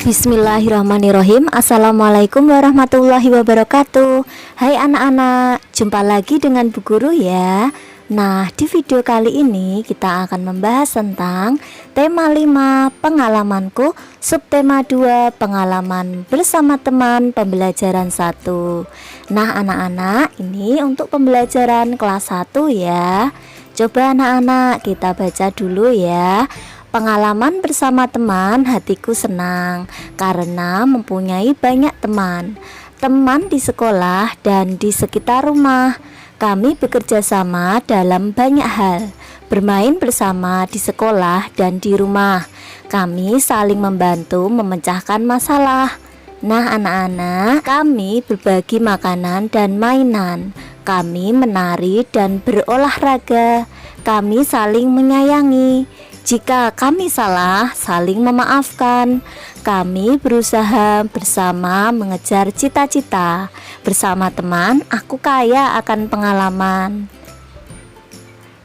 Bismillahirrahmanirrahim. Assalamualaikum warahmatullahi wabarakatuh. Hai anak-anak, jumpa lagi dengan Bu Guru ya. Nah, di video kali ini kita akan membahas tentang tema 5 pengalamanku, subtema 2 pengalaman bersama teman pembelajaran 1. Nah anak-anak, ini untuk pembelajaran kelas 1 ya. Coba anak-anak kita baca dulu ya. Pengalaman bersama teman, hatiku senang karena mempunyai banyak teman. Teman di sekolah dan di sekitar rumah. Kami bekerja sama dalam banyak hal. Bermain bersama di sekolah dan di rumah. Kami saling membantu memecahkan masalah. Nah anak-anak, kami berbagi makanan dan mainan. Kami menari dan berolahraga. Kami saling menyayangi. Jika kami salah, saling memaafkan. Kami berusaha bersama mengejar cita-cita. Bersama teman, aku kaya akan pengalaman.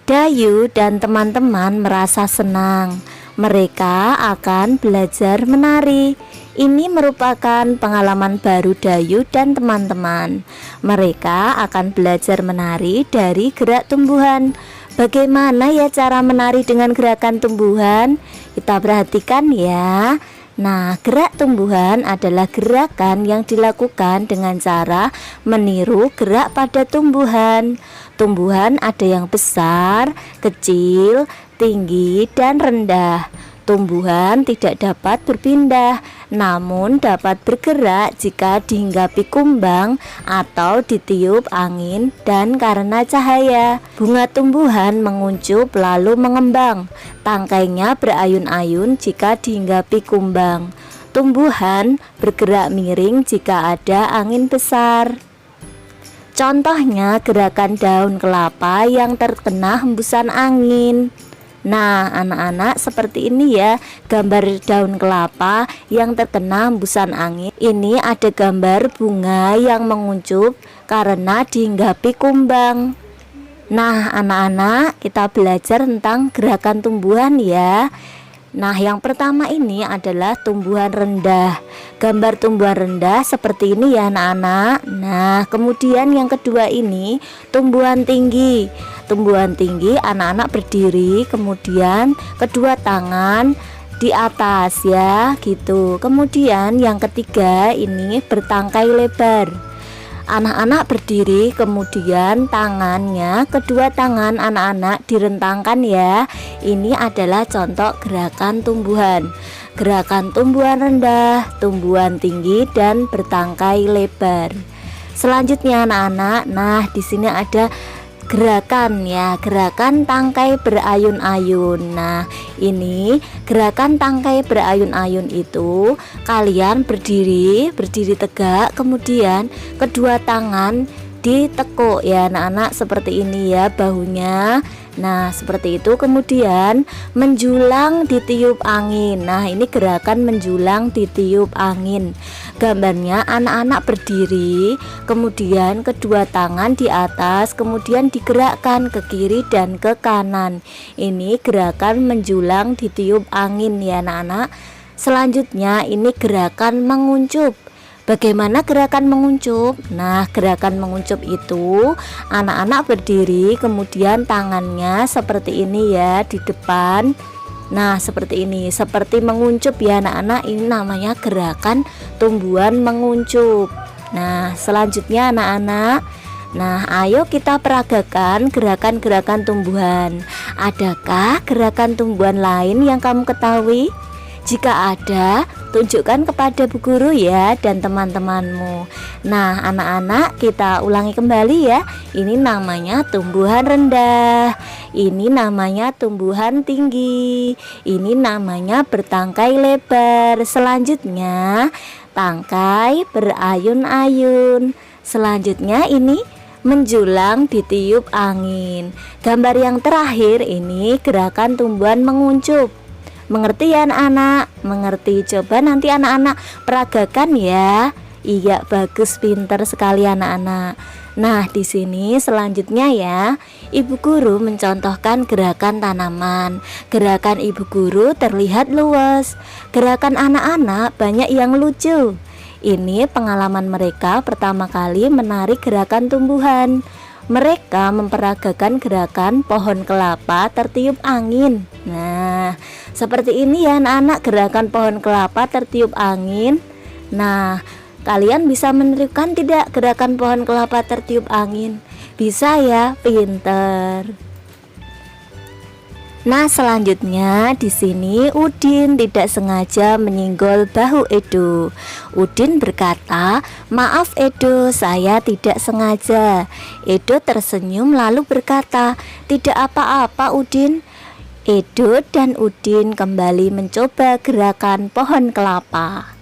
Dayu dan teman-teman merasa senang. Mereka akan belajar menari. Ini merupakan pengalaman baru Dayu dan teman-teman. Mereka akan belajar menari dari gerak tumbuhan. Bagaimana ya cara menari dengan gerakan tumbuhan? Kita perhatikan ya. Nah, gerak tumbuhan adalah gerakan yang dilakukan dengan cara meniru gerak pada tumbuhan. Tumbuhan ada yang besar, kecil, tinggi, dan rendah. Tumbuhan tidak dapat berpindah, namun dapat bergerak jika dihinggapi kumbang atau ditiup angin dan karena cahaya. Bunga tumbuhan menguncup lalu mengembang. Tangkainya berayun-ayun jika dihinggapi kumbang. Tumbuhan bergerak miring jika ada angin besar. Contohnya gerakan daun kelapa yang terkena hembusan angin. Nah anak-anak, seperti ini ya gambar daun kelapa yang terkena hembusan angin. Ini ada gambar bunga yang menguncup karena dihinggapi kumbang. Nah anak-anak, kita belajar tentang gerakan tumbuhan ya. Nah yang pertama ini adalah tumbuhan rendah. Gambar tumbuhan rendah seperti ini ya anak-anak. Nah kemudian yang kedua ini tumbuhan tinggi. Tumbuhan tinggi anak-anak berdiri, kemudian kedua tangan di atas ya gitu. Kemudian yang ketiga ini bertangkai lebar. Anak-anak berdiri, kemudian tangannya, kedua tangan anak-anak direntangkan ya. Ini adalah contoh gerakan tumbuhan. Gerakan tumbuhan rendah, tumbuhan tinggi, dan bertangkai lebar. Selanjutnya anak-anak, nah di sini ada gerakan ya, gerakan tangkai berayun-ayun. Nah ini gerakan tangkai berayun-ayun itu kalian berdiri tegak, kemudian kedua tangan ditekuk ya anak-anak, seperti ini ya bahunya. Nah seperti itu, kemudian menjulang ditiup angin. Nah ini gerakan menjulang ditiup angin. Gambarnya anak-anak berdiri, kemudian kedua tangan di atas, kemudian digerakkan ke kiri dan ke kanan. Ini gerakan menjulang ditiup angin ya anak-anak. Selanjutnya ini gerakan menguncup. Bagaimana gerakan menguncup? Nah gerakan menguncup itu anak-anak berdiri, kemudian tangannya seperti ini ya di depan. Nah seperti ini, seperti menguncup ya anak-anak. Ini namanya gerakan tumbuhan menguncup. Nah selanjutnya anak-anak, nah ayo kita peragakan gerakan-gerakan tumbuhan. Adakah gerakan tumbuhan lain yang kamu ketahui? Jika ada, tunjukkan kepada Bu Guru ya dan teman-temanmu. Nah anak-anak, kita ulangi kembali ya. Ini namanya tumbuhan rendah. Ini namanya tumbuhan tinggi. Ini namanya bertangkai lebar. Selanjutnya tangkai berayun-ayun. Selanjutnya ini menjulang ditiup angin. Gambar yang terakhir ini gerakan tumbuhan menguncup. Mengerti ya anak-anak? Mengerti? Coba nanti anak-anak peragakan ya. Iya, bagus, pinter sekali anak-anak. Nah, di sini selanjutnya ya, Ibu Guru mencontohkan gerakan tanaman. Gerakan Ibu Guru terlihat luas. Gerakan anak-anak banyak yang lucu. Ini pengalaman mereka pertama kali menarik gerakan tumbuhan. Mereka memperagakan gerakan pohon kelapa tertiup angin. Nah, seperti ini ya anak-anak, gerakan pohon kelapa tertiup angin. Nah, kalian bisa menirukan tidak gerakan pohon kelapa tertiup angin? Bisa ya, pinter. Nah, selanjutnya di sini Udin tidak sengaja menyinggol bahu Edo. Udin berkata, "Maaf Edo, saya tidak sengaja." Edo tersenyum lalu berkata, "Tidak apa-apa Udin." Edo dan Udin kembali mencoba gerakan pohon kelapa.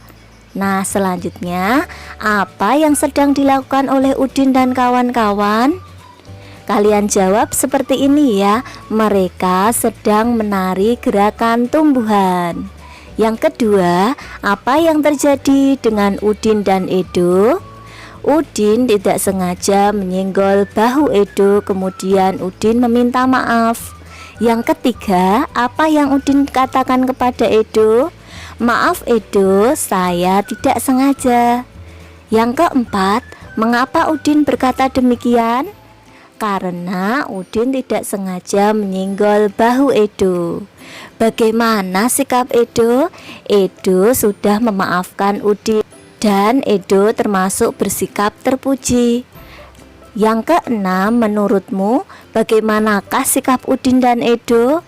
Nah, selanjutnya apa yang sedang dilakukan oleh Udin dan kawan-kawan? Kalian jawab seperti ini ya, mereka sedang menari gerakan tumbuhan. Yang kedua, apa yang terjadi dengan Udin dan Edo? Udin tidak sengaja menyenggol bahu Edo, kemudian Udin meminta maaf. Yang ketiga, apa yang Udin katakan kepada Edo? "Maaf Edo, saya tidak sengaja." Yang keempat, mengapa Udin berkata demikian? Karena Udin tidak sengaja menyinggol bahu Edo. Bagaimana sikap Edo? Edo sudah memaafkan Udin dan Edo termasuk bersikap terpuji. Yang keenam, menurutmu bagaimanakah sikap Udin dan Edo?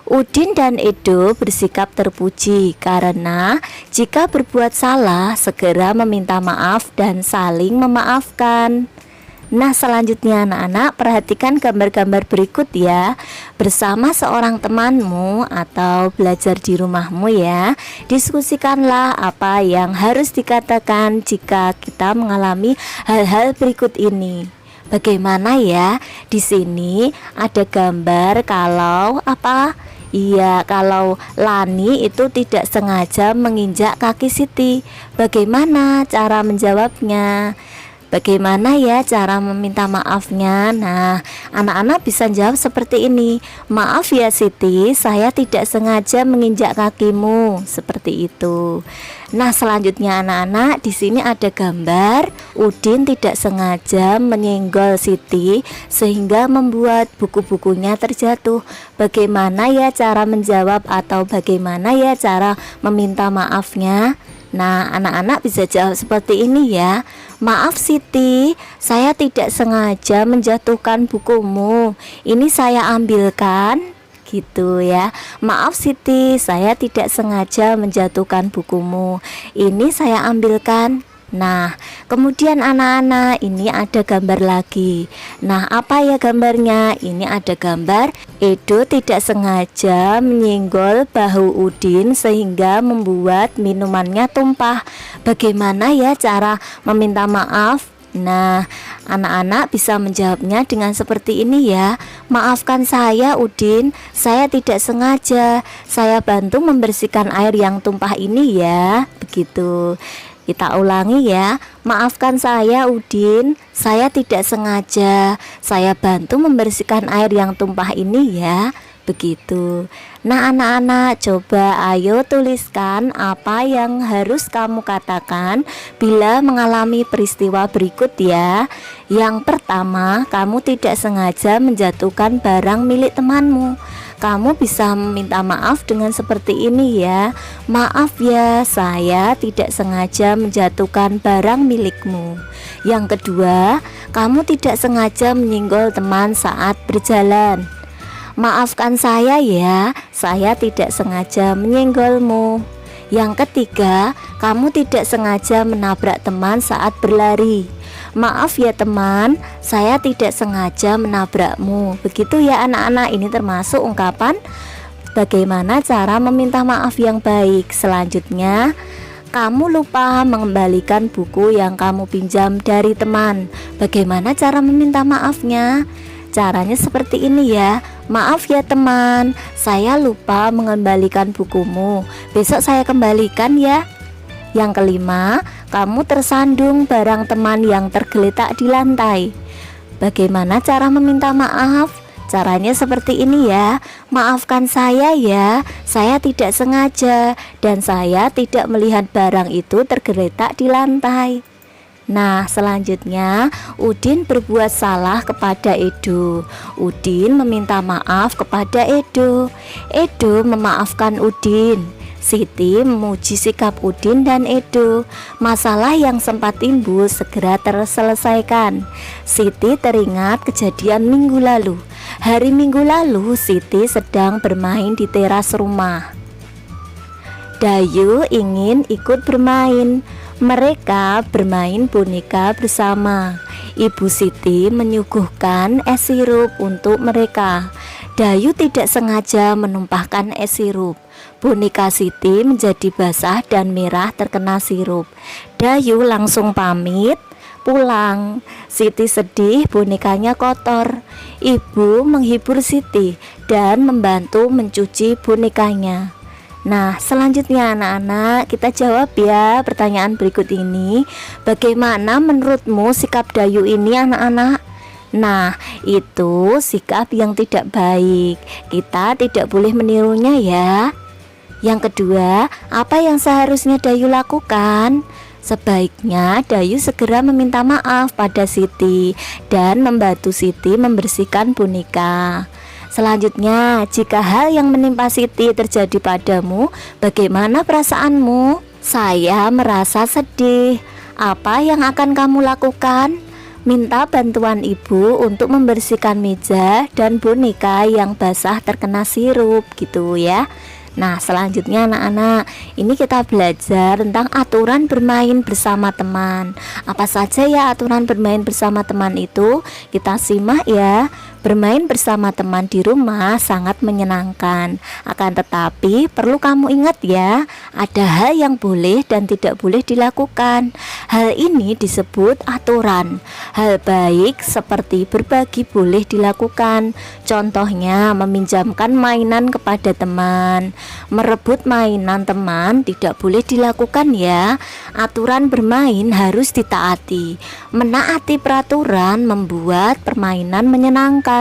Udin dan Edo bersikap terpuji karena jika berbuat salah segera meminta maaf dan saling memaafkan. Nah, selanjutnya anak-anak perhatikan gambar-gambar berikut ya. Bersama seorang temanmu atau belajar di rumahmu ya, diskusikanlah apa yang harus dikatakan jika kita mengalami hal-hal berikut ini. Bagaimana ya? Di sini ada gambar kalau apa? Iya, kalau Lani itu tidak sengaja menginjak kaki Siti. Bagaimana cara menjawabnya? Bagaimana ya cara meminta maafnya? Nah, anak-anak bisa jawab seperti ini. "Maaf ya Siti, saya tidak sengaja menginjak kakimu." Seperti itu. Nah, selanjutnya anak-anak, di sini ada gambar Udin tidak sengaja menyenggol Siti sehingga membuat buku-bukunya terjatuh. Bagaimana ya cara menjawab atau bagaimana ya cara meminta maafnya? Nah, anak-anak bisa jawab seperti ini ya. "Maaf Siti, saya tidak sengaja menjatuhkan bukumu. Ini saya ambilkan." Gitu ya. "Maaf Siti, saya tidak sengaja menjatuhkan bukumu. Ini saya ambilkan." Nah, kemudian anak-anak, ini ada gambar lagi. Nah, apa ya gambarnya? Ini ada gambar Edo tidak sengaja menyinggol bahu Udin sehingga membuat minumannya tumpah. Bagaimana ya cara meminta maaf? Nah, anak-anak bisa menjawabnya dengan seperti ini ya. "Maafkan saya Udin, saya tidak sengaja. Saya bantu membersihkan air yang tumpah ini ya." Begitu. Kita ulangi ya. "Maafkan saya Udin, saya tidak sengaja. Saya bantu membersihkan air yang tumpah ini ya." Begitu. Nah, anak-anak, coba ayo tuliskan apa yang harus kamu katakan bila mengalami peristiwa berikut ya. Yang pertama, kamu tidak sengaja menjatuhkan barang milik temanmu. Kamu bisa meminta maaf dengan seperti ini ya. "Maaf ya, saya tidak sengaja menjatuhkan barang milikmu." Yang kedua, kamu tidak sengaja menyinggol teman saat berjalan. "Maafkan saya ya, saya tidak sengaja menyenggolmu." Yang ketiga, kamu tidak sengaja menabrak teman saat berlari. "Maaf ya teman, saya tidak sengaja menabrakmu." Begitu ya anak-anak, ini termasuk ungkapan bagaimana cara meminta maaf yang baik. Selanjutnya, kamu lupa mengembalikan buku yang kamu pinjam dari teman. Bagaimana cara meminta maafnya? Caranya seperti ini ya. "Maaf ya teman, saya lupa mengembalikan bukumu. Besok saya kembalikan ya." Yang kelima, kamu tersandung barang teman yang tergeletak di lantai. Bagaimana cara meminta maaf? Caranya seperti ini ya. Maafkan saya ya, saya tidak sengaja dan saya tidak melihat barang itu tergeletak di lantai. Nah, selanjutnya Udin berbuat salah kepada Edo. Udin meminta maaf kepada Edo. Edo memaafkan Udin. Siti memuji sikap Udin dan Edo. Masalah yang sempat timbul segera terselesaikan. Siti teringat kejadian minggu lalu. Hari Minggu lalu Siti sedang bermain di teras rumah. Dayu ingin ikut bermain. Mereka bermain boneka bersama. Ibu Siti menyuguhkan es sirup untuk mereka. Dayu tidak sengaja menumpahkan es sirup. Boneka Siti menjadi basah dan merah terkena sirup. Dayu langsung pamit pulang. Siti sedih bonekanya kotor. Ibu menghibur Siti dan membantu mencuci bonekanya. Nah, selanjutnya anak-anak, kita jawab ya pertanyaan berikut ini. Bagaimana menurutmu sikap Dayu ini anak-anak? Nah, itu sikap yang tidak baik. Kita tidak boleh menirunya ya. Yang kedua, apa yang seharusnya Dayu lakukan? Sebaiknya Dayu segera meminta maaf pada Siti dan membantu Siti membersihkan boneka. Selanjutnya, jika hal yang menimpa Siti terjadi padamu, bagaimana perasaanmu? Saya merasa sedih. Apa yang akan kamu lakukan? Minta bantuan ibu untuk membersihkan meja dan boneka yang basah terkena sirup gitu ya. Nah, selanjutnya anak-anak, ini kita belajar tentang aturan bermain bersama teman. Apa saja ya aturan bermain bersama teman itu? Kita simak ya. Bermain bersama teman di rumah sangat menyenangkan. Akan tetapi perlu kamu ingat ya, ada hal yang boleh dan tidak boleh dilakukan. Hal ini disebut aturan. Hal baik seperti berbagi boleh dilakukan. Contohnya meminjamkan mainan kepada teman. Merebut mainan teman tidak boleh dilakukan ya. Aturan bermain harus ditaati. Menaati peraturan membuat permainan menyenangkan.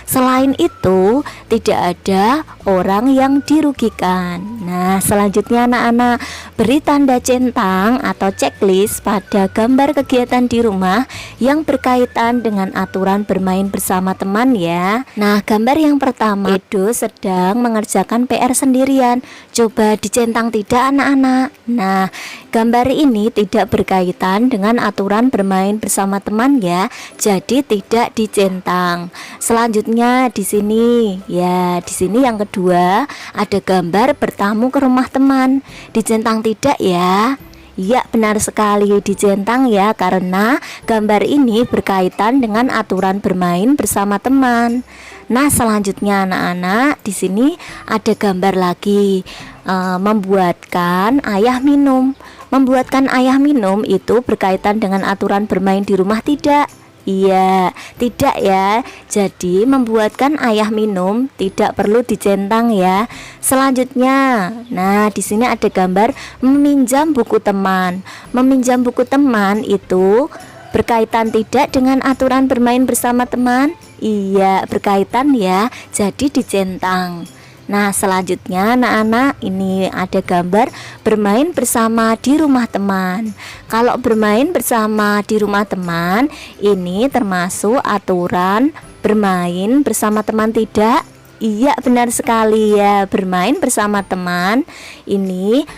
Selain itu, tidak ada orang yang dirugikan. Nah, selanjutnya anak-anak, beri tanda centang atau checklist pada gambar kegiatan di rumah yang berkaitan dengan aturan bermain bersama teman ya. Nah, gambar yang pertama, Edo sedang mengerjakan PR sendirian. Coba dicentang tidak anak-anak. Nah, gambar ini tidak berkaitan dengan aturan bermain bersama teman ya. Jadi tidak dicentang. Selanjutnya di sini ya, di sini yang kedua ada gambar bertamu ke rumah teman. Dicentang tidak ya? Ya, benar sekali dicentang ya, karena gambar ini berkaitan dengan aturan bermain bersama teman. Nah, selanjutnya anak-anak, di sini ada gambar lagi, membuatkan ayah minum. Membuatkan ayah minum itu berkaitan dengan aturan bermain di rumah tidak? Iya, tidak ya. Jadi membuatkan ayah minum tidak perlu dicentang ya. Selanjutnya, nah di sini ada gambar meminjam buku teman. Meminjam buku teman itu berkaitan tidak dengan aturan bermain bersama teman? Iya, berkaitan ya. Jadi dicentang. Nah, selanjutnya anak-anak, ini ada gambar bermain bersama di rumah teman. Kalau bermain bersama di rumah teman, ini termasuk aturan bermain bersama teman tidak? Iya, benar sekali ya. Bermain bersama teman ini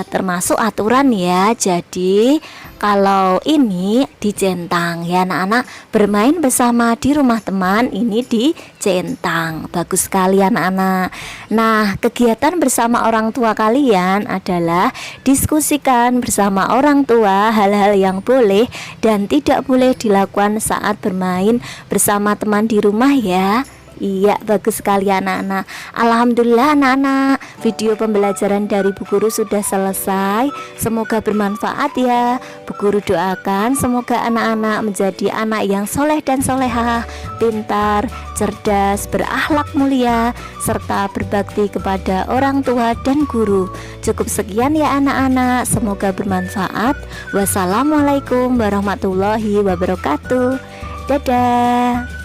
termasuk aturan ya. Jadi kalau ini dicentang ya anak-anak. Bermain bersama di rumah teman ini dicentang. Bagus sekali anak-anak. Nah, kegiatan bersama orang tua kalian adalah diskusikan bersama orang tua hal-hal yang boleh dan tidak boleh dilakukan saat bermain bersama teman di rumah ya. Iya, bagus sekali anak-anak. Alhamdulillah anak-anak, video pembelajaran dari Bu Guru sudah selesai. Semoga bermanfaat ya. Bu Guru doakan semoga anak-anak menjadi anak yang soleh dan solehah, pintar, cerdas, berakhlak mulia, serta berbakti kepada orang tua dan guru. Cukup sekian ya anak-anak, semoga bermanfaat. Wassalamualaikum warahmatullahi wabarakatuh. Dadah.